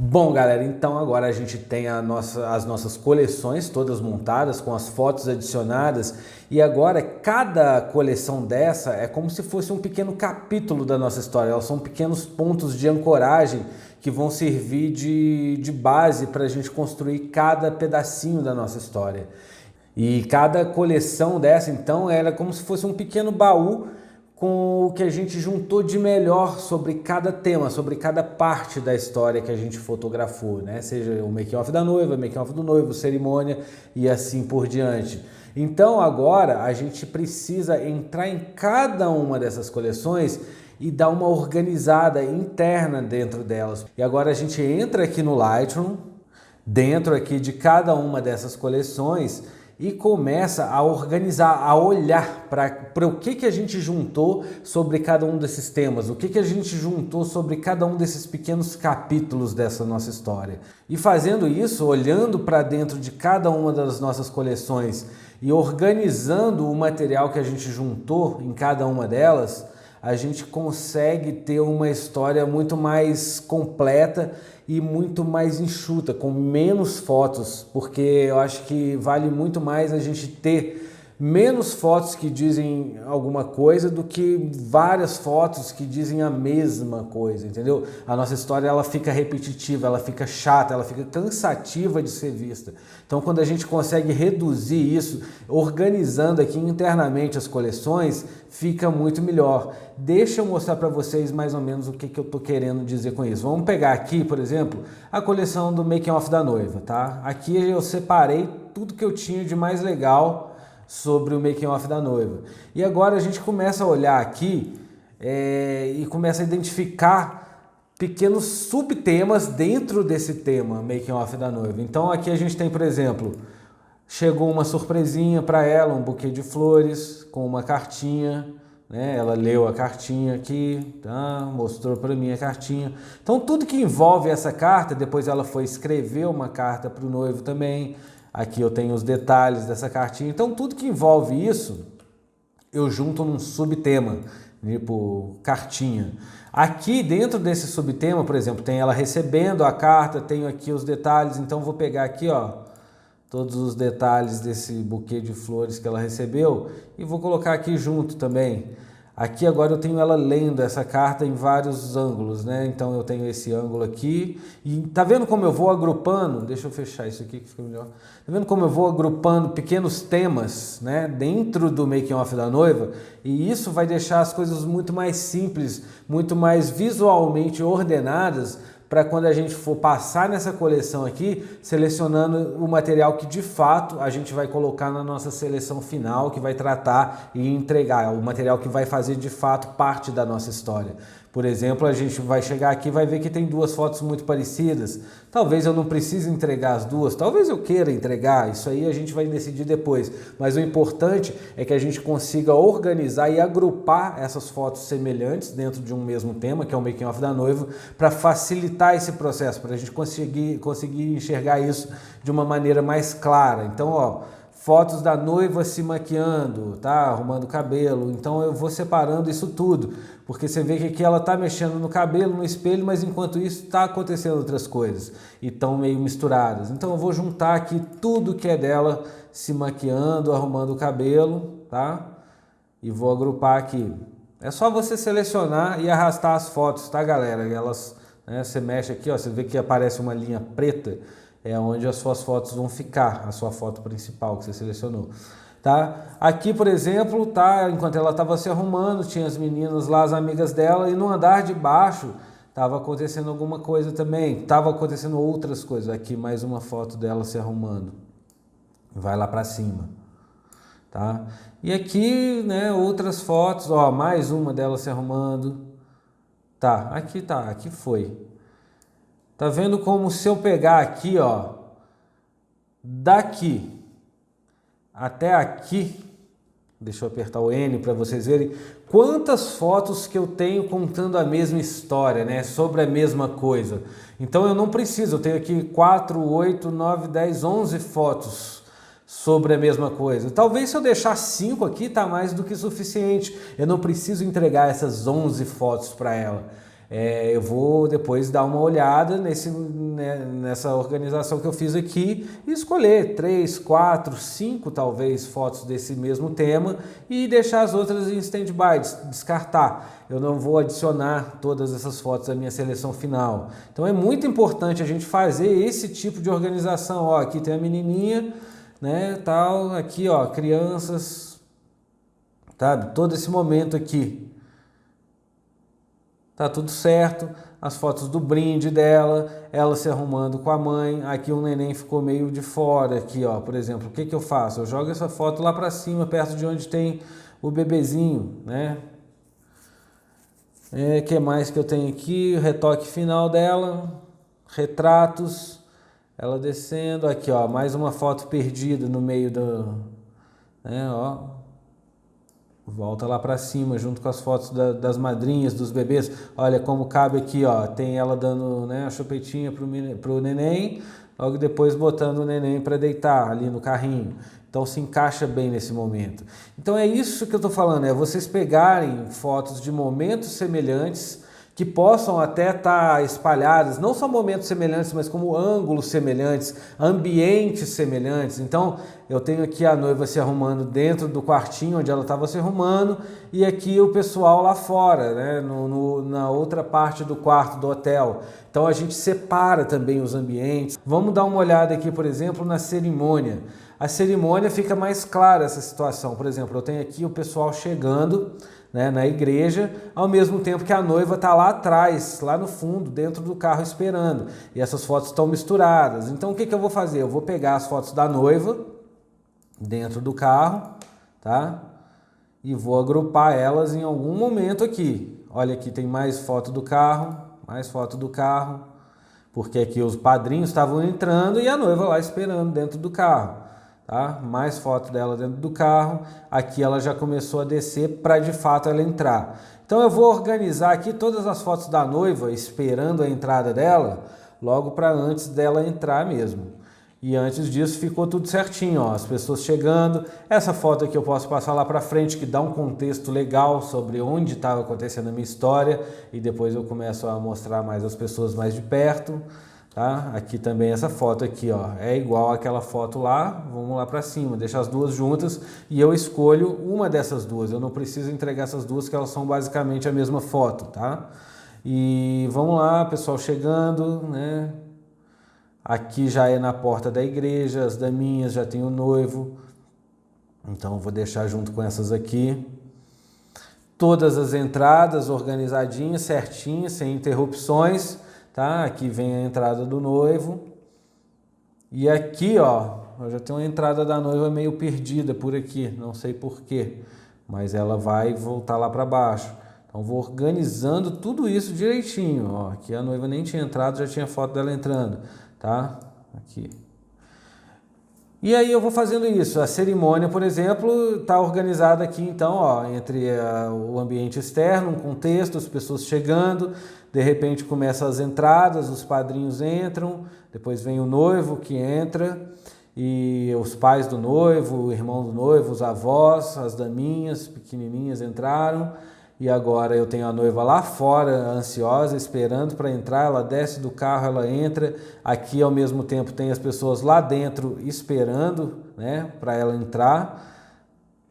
Bom, galera, então agora a gente tem as nossas coleções todas montadas, com as fotos adicionadas, e agora cada coleção dessa é como se fosse um pequeno capítulo da nossa história. Elas são pequenos pontos de ancoragem que vão servir de base para a gente construir cada pedacinho da nossa história. E cada coleção dessa, então, era como se fosse um pequeno baú com o que a gente juntou de melhor sobre cada tema, sobre cada parte da história que a gente fotografou, né? Seja o making-off da noiva, making-off do noivo, cerimônia e assim por diante. Então agora a gente precisa entrar em cada uma dessas coleções e dar uma organizada interna dentro delas. E agora a gente entra aqui no Lightroom, dentro aqui de cada uma dessas coleções, e começa a organizar, a olhar para o que a gente juntou sobre cada um desses temas, o que a gente juntou sobre cada um desses pequenos capítulos dessa nossa história. E fazendo isso, olhando para dentro de cada uma das nossas coleções e organizando o material que a gente juntou em cada uma delas, a gente consegue ter uma história muito mais completa e muito mais enxuta, com menos fotos, porque eu acho que vale muito mais a gente ter menos fotos que dizem alguma coisa do que várias fotos que dizem a mesma coisa, entendeu? A nossa história ela fica repetitiva, ela fica chata, ela fica cansativa de ser vista. Então quando a gente consegue reduzir isso, organizando aqui internamente as coleções, fica muito melhor. Deixa eu mostrar para vocês mais ou menos o que eu tô querendo dizer com isso. Vamos pegar aqui, por exemplo, a coleção do Making Off da noiva, tá? Aqui eu separei tudo que eu tinha de mais legal sobre o making off da noiva. E agora a gente começa a olhar aqui e começa a identificar pequenos subtemas dentro desse tema making off da noiva. Então aqui a gente tem, por exemplo, chegou uma surpresinha para ela, um buquê de flores com uma cartinha, né? Ela leu a cartinha aqui, tá? Mostrou para mim a cartinha. Então tudo que envolve essa carta, depois ela foi escrever uma carta para o noivo também. Aqui eu tenho os detalhes dessa cartinha. Então tudo que envolve isso, eu junto num subtema, tipo cartinha. Aqui dentro desse subtema, por exemplo, tem ela recebendo a carta, tenho aqui os detalhes. Então vou pegar aqui, ó, todos os detalhes desse buquê de flores que ela recebeu e vou colocar aqui junto também. Aqui agora eu tenho ela lendo essa carta em vários ângulos, né? Então eu tenho esse ângulo aqui e tá vendo como eu vou agrupando? Deixa eu fechar isso aqui que fica melhor. Tá vendo como eu vou agrupando pequenos temas, né? Dentro do making off da noiva, e isso vai deixar as coisas muito mais simples, muito mais visualmente ordenadas, para quando a gente for passar nessa coleção aqui, selecionando o material que de fato a gente vai colocar na nossa seleção final, que vai tratar e entregar, o material que vai fazer de fato parte da nossa história. Por exemplo, a gente vai chegar aqui e vai ver que tem duas fotos muito parecidas. Talvez eu não precise entregar as duas, talvez eu queira entregar, isso aí a gente vai decidir depois. Mas o importante é que a gente consiga organizar e agrupar essas fotos semelhantes dentro de um mesmo tema, que é o making off da noiva, para facilitar esse processo, para a gente conseguir enxergar isso de uma maneira mais clara. Então, ó, fotos da noiva se maquiando, tá? Arrumando o cabelo. Então eu vou separando isso tudo, porque você vê que aqui ela tá mexendo no cabelo, no espelho, mas enquanto isso tá acontecendo outras coisas e estão meio misturadas. Então eu vou juntar aqui tudo que é dela se maquiando, arrumando o cabelo, tá? E vou agrupar aqui. É só você selecionar e arrastar as fotos, tá, galera? Elas, né, você mexe aqui, ó, você vê que aparece uma linha preta, é onde as suas fotos vão ficar, a sua foto principal que você selecionou, tá? Aqui, por exemplo, tá, enquanto ela estava se arrumando, tinha as meninas lá, as amigas dela, e no andar de baixo estava acontecendo alguma coisa também, estava acontecendo outras coisas. Aqui mais uma foto dela se arrumando, vai lá para cima, tá? E aqui, né, outras fotos, ó, mais uma dela se arrumando, tá, aqui foi. Tá vendo como se eu pegar aqui, ó, daqui até aqui, deixa eu apertar o N para vocês verem quantas fotos que eu tenho contando a mesma história, né, sobre a mesma coisa. Então eu não preciso, eu tenho aqui 4, 8, 9, 10, 11 fotos sobre a mesma coisa. Talvez se eu deixar 5 aqui, tá mais do que suficiente. Eu não preciso entregar essas 11 fotos para ela. eu vou depois dar uma olhada nessa organização que eu fiz aqui e escolher 3, 4, 5 talvez fotos desse mesmo tema e deixar as outras em stand-by, descartar. Eu não vou adicionar todas essas fotos à minha seleção final. Então é muito importante a gente fazer esse tipo de organização. Ó, aqui tem a menininha, né, tal, aqui ó, crianças, sabe, todo esse momento aqui. Tá tudo certo, as fotos do brinde dela, ela se arrumando com a mãe, aqui o neném ficou meio de fora, aqui ó, por exemplo, o que que eu faço? Eu jogo essa foto lá para cima, perto de onde tem o bebezinho, né? Que mais que eu tenho aqui? O retoque final dela, retratos, ela descendo, aqui ó, mais uma foto perdida no meio do, né, ó. Volta lá para cima, junto com as fotos das madrinhas, dos bebês. Olha como cabe aqui, ó. Tem ela dando, né, a chupetinha pro neném, logo depois botando o neném para deitar ali no carrinho. Então se encaixa bem nesse momento. Então é isso que eu estou falando, é vocês pegarem fotos de momentos semelhantes que possam até estar espalhadas, não só momentos semelhantes, mas como ângulos semelhantes, ambientes semelhantes. Então, eu tenho aqui a noiva se arrumando dentro do quartinho onde ela estava se arrumando e aqui o pessoal lá fora, né, na outra parte do quarto do hotel. Então, a gente separa também os ambientes. Vamos dar uma olhada aqui, por exemplo, na cerimônia. A cerimônia fica mais clara essa situação. Por exemplo, eu tenho aqui o pessoal chegando, né, na igreja, ao mesmo tempo que a noiva está lá atrás, lá no fundo, dentro do carro esperando. E essas fotos estão misturadas. Então o que que eu vou fazer? Eu vou pegar as fotos da noiva dentro do carro, tá? E vou agrupar elas em algum momento aqui. Olha, aqui tem mais foto do carro, porque aqui os padrinhos estavam entrando e a noiva lá esperando dentro do carro. Tá? Mais foto dela dentro do carro, aqui ela já começou a descer para de fato ela entrar. Então eu vou organizar aqui todas as fotos da noiva esperando a entrada dela, logo para antes dela entrar mesmo. E antes disso ficou tudo certinho, ó, as pessoas chegando. Essa foto aqui eu posso passar lá para frente, que dá um contexto legal sobre onde estava acontecendo a minha história, e depois eu começo a mostrar mais as pessoas mais de perto. Tá? Aqui também essa foto aqui, ó, é igual àquela foto lá, vamos lá para cima, deixa as duas juntas e eu escolho uma dessas duas, eu não preciso entregar essas duas que elas são basicamente a mesma foto, tá? E vamos lá, pessoal chegando, né? Aqui já é na porta da igreja, as daminhas já tem o noivo, então eu vou deixar junto com essas aqui. Todas as entradas organizadinhas, certinhas, sem interrupções. Tá? Aqui vem a entrada do noivo e aqui ó, eu já tenho uma entrada da noiva meio perdida por aqui, não sei porquê, mas ela vai voltar lá para baixo. Então vou organizando tudo isso direitinho, ó. Aqui a noiva nem tinha entrado, já tinha foto dela entrando, tá? Aqui. E aí eu vou fazendo isso. A cerimônia, por exemplo, está organizada aqui então, ó, entre o ambiente externo, um contexto, as pessoas chegando, de repente começam as entradas, os padrinhos entram, depois vem o noivo que entra, e os pais do noivo, o irmão do noivo, os avós, as daminhas pequenininhas entraram. E agora eu tenho a noiva lá fora, ansiosa, esperando para entrar, ela desce do carro, ela entra. Aqui ao mesmo tempo tem as pessoas lá dentro esperando, né, para ela entrar.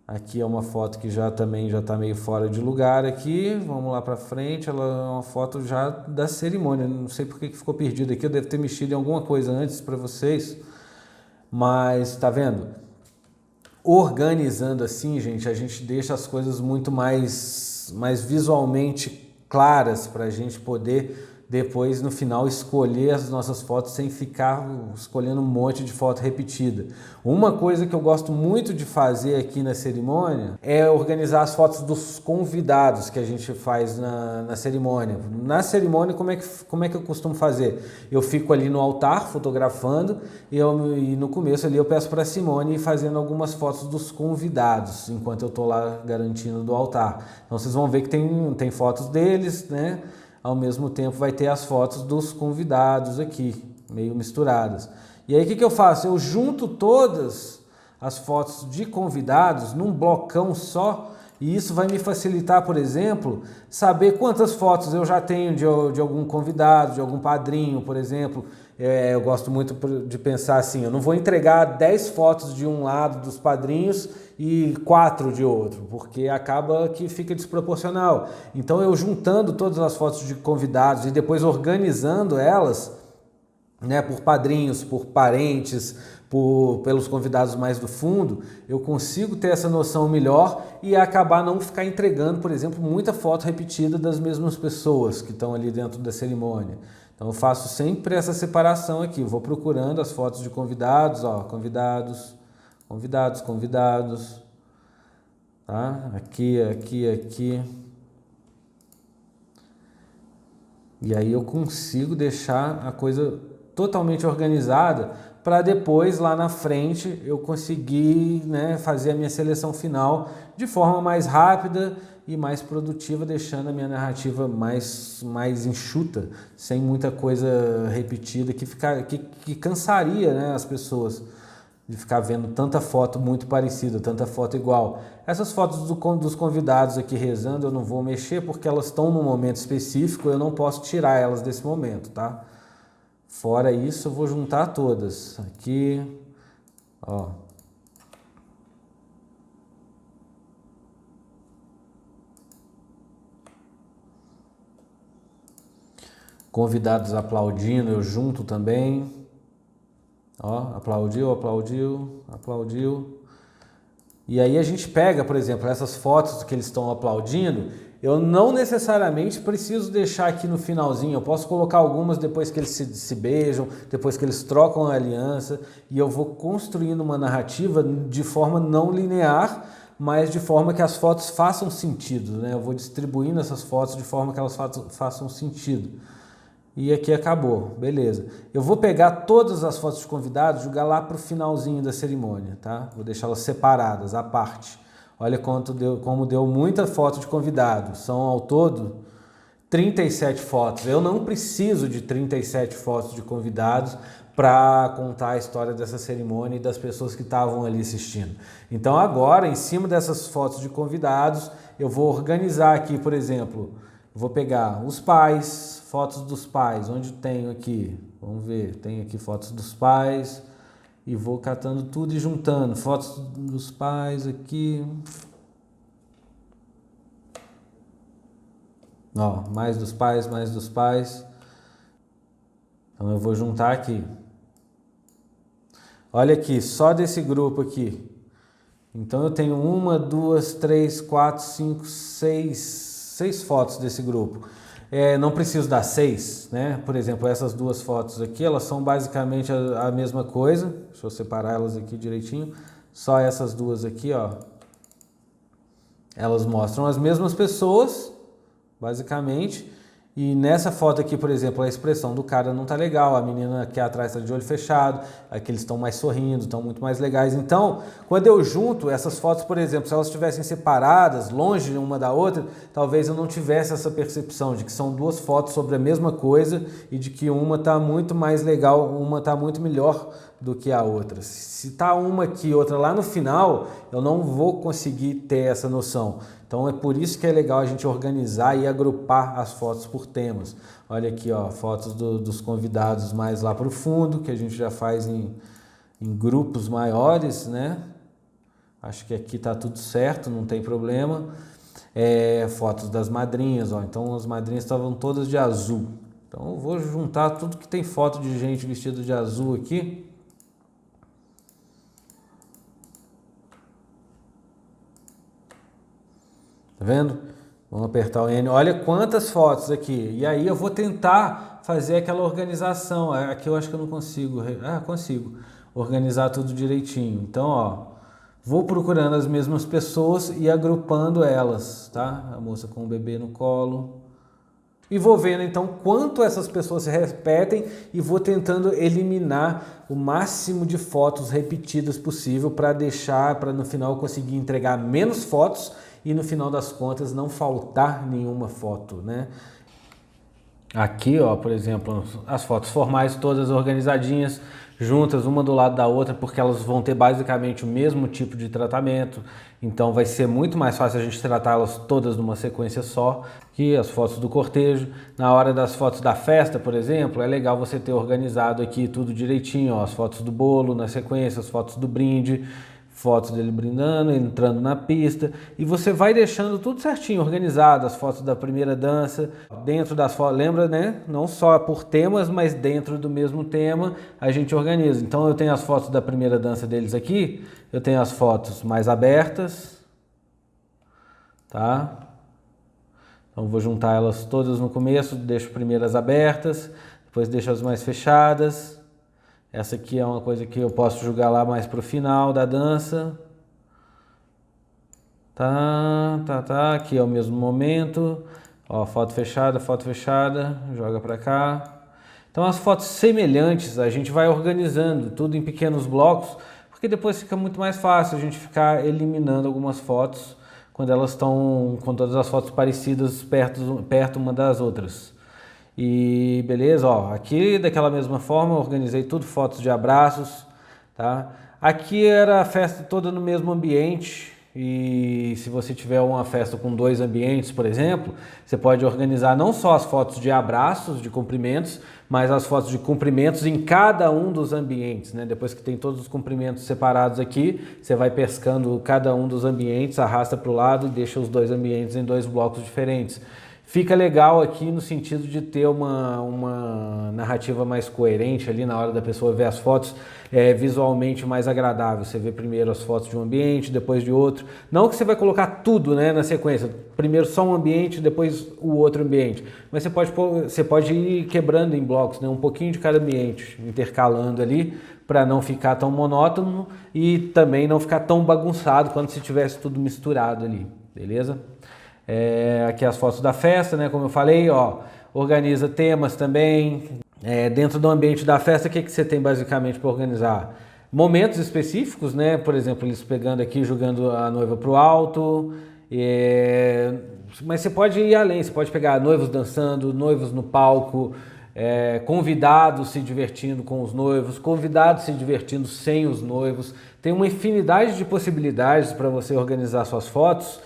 Aqui é uma foto que também já está meio fora de lugar aqui. Vamos lá para frente, ela é uma foto já da cerimônia. Não sei por que ficou perdida aqui, eu devo ter mexido em alguma coisa antes para vocês. Mas tá vendo? Organizando assim, gente, a gente deixa as coisas muito mais visualmente claras para a gente poder depois no final escolher as nossas fotos sem ficar escolhendo um monte de foto repetida. Uma coisa que eu gosto muito de fazer aqui na cerimônia é organizar as fotos dos convidados que a gente faz na cerimônia. Na cerimônia, como é que eu costumo fazer? Eu fico ali no altar fotografando e no começo ali eu peço para a Simone ir fazendo algumas fotos dos convidados enquanto eu estou lá garantindo do altar. Então vocês vão ver que tem fotos deles, né? Ao mesmo tempo vai ter as fotos dos convidados aqui, meio misturadas. E aí o que eu faço? Eu junto todas as fotos de convidados num blocão só E isso vai me facilitar, por exemplo, saber quantas fotos eu já tenho de algum convidado, de algum padrinho, por exemplo. Eu gosto muito de pensar assim, eu não vou entregar 10 fotos de um lado dos padrinhos e 4 de outro, porque acaba que fica desproporcional. Então eu juntando todas as fotos de convidados e depois organizando elas, né, por padrinhos, por parentes, pelos convidados mais do fundo, eu consigo ter essa noção melhor e acabar não ficar entregando, por exemplo, muita foto repetida das mesmas pessoas que estão ali dentro da cerimônia. Então eu faço sempre essa separação aqui, vou procurando as fotos de convidados, ó, convidados, convidados, convidados, tá? Aqui, aqui, aqui. E aí eu consigo deixar a coisa totalmente organizada para depois, lá na frente, eu conseguir, né, fazer a minha seleção final de forma mais rápida e mais produtiva, deixando a minha narrativa mais enxuta, sem muita coisa repetida que cansaria, né, as pessoas de ficar vendo tanta foto muito parecida, tanta foto igual. Essas fotos dos convidados aqui rezando eu não vou mexer porque elas estão num momento específico, eu não posso tirar elas desse momento, tá? Fora isso, eu vou juntar todas. Aqui, ó. Convidados aplaudindo, eu junto também. Ó, aplaudiu, aplaudiu, aplaudiu. E aí a gente pega, por exemplo, essas fotos que eles estão aplaudindo, eu não necessariamente preciso deixar aqui no finalzinho, eu posso colocar algumas depois que eles se beijam, depois que eles trocam a aliança, e eu vou construindo uma narrativa de forma não linear, mas de forma que as fotos façam sentido, né? Eu vou distribuindo essas fotos de forma que elas façam sentido. E aqui acabou, beleza. Eu vou pegar todas as fotos de convidados e jogar lá para o finalzinho da cerimônia, tá? Vou deixá-las separadas, à parte. Olha como deu muita foto de convidado. São ao todo 37 fotos. Eu não preciso de 37 fotos de convidados para contar a história dessa cerimônia e das pessoas que estavam ali assistindo. Então agora, em cima dessas fotos de convidados, eu vou organizar aqui, por exemplo, vou pegar os pais, fotos dos pais, onde tenho aqui, vamos ver, tem aqui fotos dos pais, e vou catando tudo e juntando, fotos dos pais aqui, ó, mais dos pais, mais dos pais, então eu vou juntar aqui, olha aqui, só desse grupo aqui, então eu tenho 1, 2, 3, 4, 5, 6 fotos desse grupo. Não preciso dar 6, né? Por exemplo, essas duas fotos aqui, elas são basicamente a mesma coisa. Deixa eu separar elas aqui direitinho. Só essas duas aqui, ó. Elas mostram as mesmas pessoas, basicamente. E nessa foto aqui, por exemplo, a expressão do cara não tá legal, a menina aqui atrás tá de olho fechado, aqui eles estão mais sorrindo, estão muito mais legais. Então, quando eu junto essas fotos, por exemplo, se elas estivessem separadas, longe uma da outra, talvez eu não tivesse essa percepção de que são duas fotos sobre a mesma coisa e de que uma tá muito mais legal, uma tá muito melhor do que a outra. Se tá uma aqui e outra lá no final, eu não vou conseguir ter essa noção. Então é por isso que é legal a gente organizar e agrupar as fotos por temas. Olha aqui, ó, fotos dos convidados mais lá para o fundo, que a gente já faz em grupos maiores, né? Acho que aqui tá tudo certo, não tem problema. Fotos das madrinhas, ó. Então as madrinhas estavam todas de azul. Então eu vou juntar tudo que tem foto de gente vestida de azul aqui. Tá vendo? Vamos apertar o N. Olha quantas fotos aqui. E aí eu vou tentar fazer aquela organização. Aqui eu acho que eu não consigo. Consigo. Organizar tudo direitinho. Então, ó, vou procurando as mesmas pessoas e agrupando elas, tá? A moça com o bebê no colo. E vou vendo então quanto essas pessoas se repetem e vou tentando eliminar o máximo de fotos repetidas possível para no final eu conseguir entregar menos fotos e no final das contas não faltar nenhuma foto, né? Aqui, ó, por exemplo, as fotos formais todas organizadinhas, juntas uma do lado da outra, porque elas vão ter basicamente o mesmo tipo de tratamento. Então vai ser muito mais fácil a gente tratá-las todas numa sequência só. Aqui as fotos do cortejo. Na hora das fotos da festa, por exemplo, é legal você ter organizado aqui tudo direitinho, ó, as fotos do bolo na sequência, as fotos do brinde, fotos dele brindando, entrando na pista, e você vai deixando tudo certinho, organizado, as fotos da primeira dança, dentro das fotos, lembra, né? Não só por temas, mas dentro do mesmo tema a gente organiza. Então eu tenho as fotos da primeira dança deles aqui, eu tenho as fotos mais abertas, tá? Então vou juntar elas todas no começo, deixo primeiras abertas, depois deixo as mais fechadas. Essa aqui é uma coisa que eu posso jogar lá mais pro final da dança. Tá. Aqui é o mesmo momento. Ó, foto fechada, joga pra cá. Então as fotos semelhantes a gente vai organizando tudo em pequenos blocos, porque depois fica muito mais fácil a gente ficar eliminando algumas fotos quando elas estão com todas as fotos parecidas perto uma das outras. E beleza, ó, aqui daquela mesma forma eu organizei tudo, fotos de abraços, tá? Aqui era a festa toda no mesmo ambiente, e se você tiver uma festa com 2 ambientes, por exemplo, você pode organizar não só as fotos de abraços, de cumprimentos, mas as fotos de cumprimentos em cada um dos ambientes, né? Depois que tem todos os cumprimentos separados aqui, você vai pescando cada um dos ambientes, arrasta para o lado e deixa os 2 ambientes em 2 blocos diferentes. Fica legal aqui no sentido de ter uma narrativa mais coerente ali na hora da pessoa ver as fotos, visualmente mais agradável. Você vê primeiro as fotos de um ambiente, depois de outro. Não que você vai colocar tudo, né, na sequência, primeiro só um ambiente, depois o outro ambiente. Mas você pode ir quebrando em blocos, né, um pouquinho de cada ambiente, intercalando ali, para não ficar tão monótono e também não ficar tão bagunçado quando se tivesse tudo misturado ali, beleza? Aqui as fotos da festa, né? Como eu falei, ó, organiza temas também. Dentro do ambiente da festa, o que você tem basicamente para organizar? Momentos específicos, né? Por exemplo, eles pegando aqui, jogando a noiva para o alto. Mas você pode ir além, você pode pegar noivos dançando, noivos no palco, convidados se divertindo com os noivos, convidados se divertindo sem os noivos. Tem uma infinidade de possibilidades para você organizar suas fotos.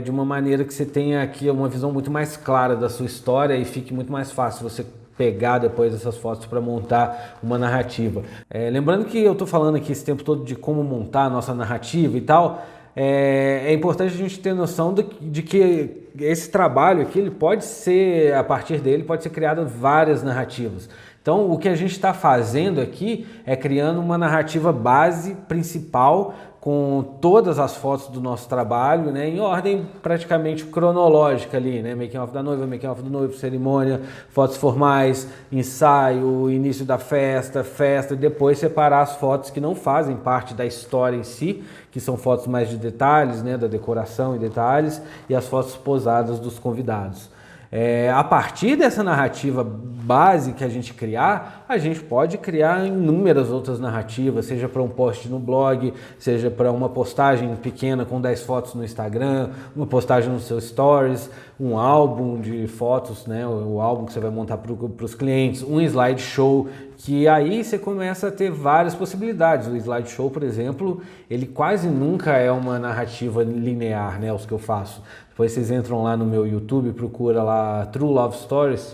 De uma maneira que você tenha aqui uma visão muito mais clara da sua história e fique muito mais fácil você pegar depois essas fotos para montar uma narrativa. Lembrando que eu estou falando aqui esse tempo todo de como montar a nossa narrativa e tal, é importante a gente ter noção de que esse trabalho aqui, ele pode ser, a partir dele, pode ser criado várias narrativas. Então, o que a gente está fazendo aqui é criando uma narrativa base principal com todas as fotos do nosso trabalho, né, em ordem praticamente cronológica ali, né, making off da noiva, making off do noivo, cerimônia, fotos formais, ensaio, início da festa, e depois separar as fotos que não fazem parte da história em si, que são fotos mais de detalhes, né, da decoração e detalhes, e as fotos posadas dos convidados. A partir dessa narrativa base que a gente criar, a gente pode criar inúmeras outras narrativas, seja para um post no blog, seja para uma postagem pequena com 10 fotos no Instagram, uma postagem no seu Stories, um álbum de fotos, né, o álbum que você vai montar para os clientes, um slideshow, que aí você começa a ter várias possibilidades. O slideshow, por exemplo, ele quase nunca é uma narrativa linear, né, os que eu faço. Depois vocês entram lá no meu YouTube, procura lá True Love Stories,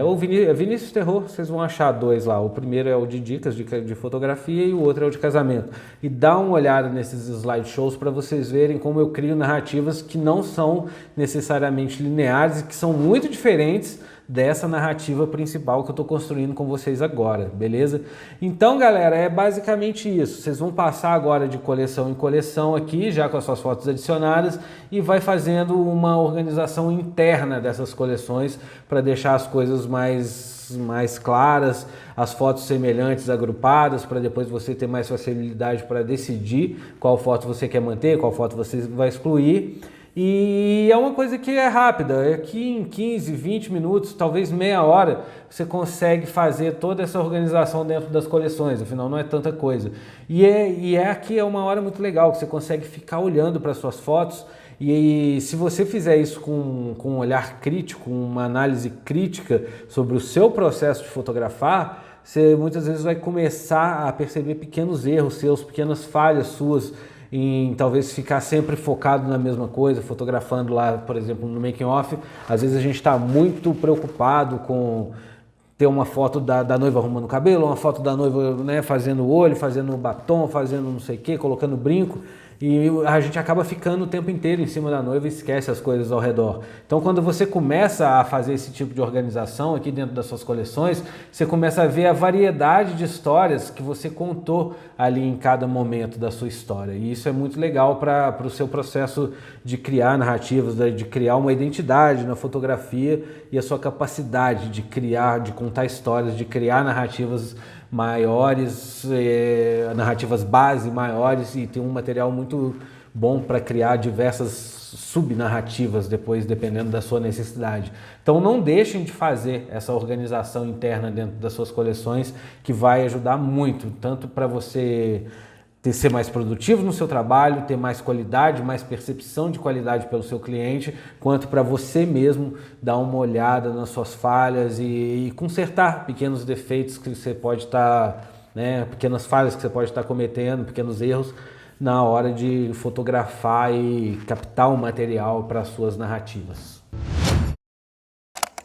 ou Vinícius Terror, vocês vão achar 2 lá. O primeiro é o de dicas de fotografia e o outro é o de casamento. E dá uma olhada nesses slideshows para vocês verem como eu crio narrativas que não são necessariamente lineares e que são muito diferentes dessa narrativa principal que eu estou construindo com vocês agora, beleza? Então, galera, é basicamente isso. Vocês vão passar agora de coleção em coleção aqui, já com as suas fotos adicionadas, e vai fazendo uma organização interna dessas coleções para deixar as coisas mais claras, as fotos semelhantes agrupadas, para depois você ter mais facilidade para decidir qual foto você quer manter, qual foto você vai excluir. E é uma coisa que é rápida, aqui em 15, 20 minutos, talvez meia hora, você consegue fazer toda essa organização dentro das coleções, afinal não é tanta coisa. E aqui é uma hora muito legal, que você consegue ficar olhando para suas fotos E se você fizer isso com um olhar crítico, uma análise crítica sobre o seu processo de fotografar, você muitas vezes vai começar a perceber pequenos erros seus, pequenas falhas suas, em talvez ficar sempre focado na mesma coisa, fotografando lá, por exemplo, no making off. Às vezes a gente está muito preocupado com ter uma foto da noiva arrumando o cabelo, uma foto da noiva, né, fazendo o olho, fazendo batom, fazendo não sei o que, colocando brinco, e a gente acaba ficando o tempo inteiro em cima da noiva e esquece as coisas ao redor. Então, quando você começa a fazer esse tipo de organização aqui dentro das suas coleções, você começa a ver a variedade de histórias que você contou ali em cada momento da sua história. E isso é muito legal para o seu processo de criar narrativas, de criar uma identidade na fotografia e a sua capacidade de criar, de contar histórias, de criar narrativas maiores, narrativas base maiores, e tem um material muito bom para criar diversas subnarrativas depois, dependendo da sua necessidade. Então não deixem de fazer essa organização interna dentro das suas coleções, que vai ajudar muito, tanto para você ser mais produtivo no seu trabalho, ter mais qualidade, mais percepção de qualidade pelo seu cliente, quanto para você mesmo dar uma olhada nas suas falhas e consertar pequenos defeitos que você pode estar, né, pequenas falhas que você pode estar cometendo, pequenos erros na hora de fotografar e captar o material para as suas narrativas.